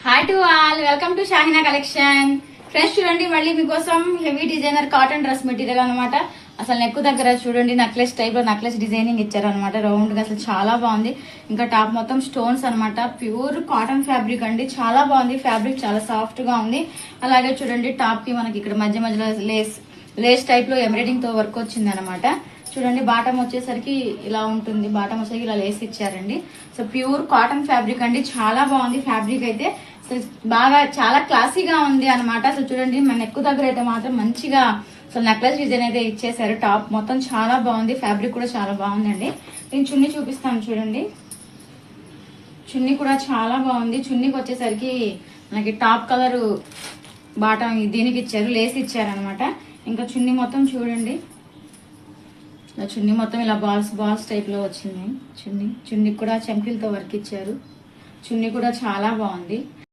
Hi to all, welcome to Shahina collection. Friends చూడండి, మళ్ళీ మీకోసం heavy designer cotton dress material అనమాట. అసలు నెక్ దగ్గర చూడండి నెక్లెస్ టైప్ లో నెక్లెస్ డిజైనింగ్ ఇచ్చారు అనమాట. రౌండ్ గా అసలు చాలా బాగుంది. ఇంకా టాప్ మొత్తం స్టోన్స్ అనమాట. ప్యూర్ కాటన్ ఫ్యాబ్రిక్ అండి, చాలా బాగుంది. ఫ్యాబ్రిక్ చాలా సాఫ్ట్ గా ఉంది. అలాగే చూడండి టాప్ కి మనకి ఇక్కడ మధ్య మధ్యలో లేస్ టైప్ లో ఎంబ్రాయిడింగ్ తో వర్క్ వచ్చింది అనమాట. చూడండి బాటం వచ్చేసరికి ఇలా ఉంటుంది. బాటం వచ్చేసరికి ఇలా లేస్ ఇచ్చారండి. సో ప్యూర్ కాటన్ ఫ్యాబ్రిక్ అండి, చాలా బాగుంది. ఫ్యాబ్రిక్ అయితే బాగా చాలా క్లాసీగా ఉంది అనమాట. అసలు చూడండి మన నెక్ దగ్గర అయితే మాత్రం మంచిగా అసలు నెక్లెస్ డిజైన్ అయితే ఇచ్చేసారు. టాప్ మొత్తం చాలా బాగుంది. ఫ్యాబ్రిక్ కూడా చాలా బాగుందండి. నేను చున్నీ చూపిస్తాను చూడండి. చున్నీ కూడా చాలా బాగుంది. చున్నీకి వచ్చేసరికి మనకి టాప్ కలర్ బాటం దీనికి ఇచ్చారు, లేస్ ఇచ్చారు అనమాట. ఇంకా చున్నీ మొత్తం చూడండి, చున్నీ మొత్తం ఇలా బాల్స్ టైప్ లో వచ్చింది. చున్నీకి కూడా చెంకిలతో వర్క్ ఇచ్చారు. చున్నీ కూడా చాలా బాగుంది.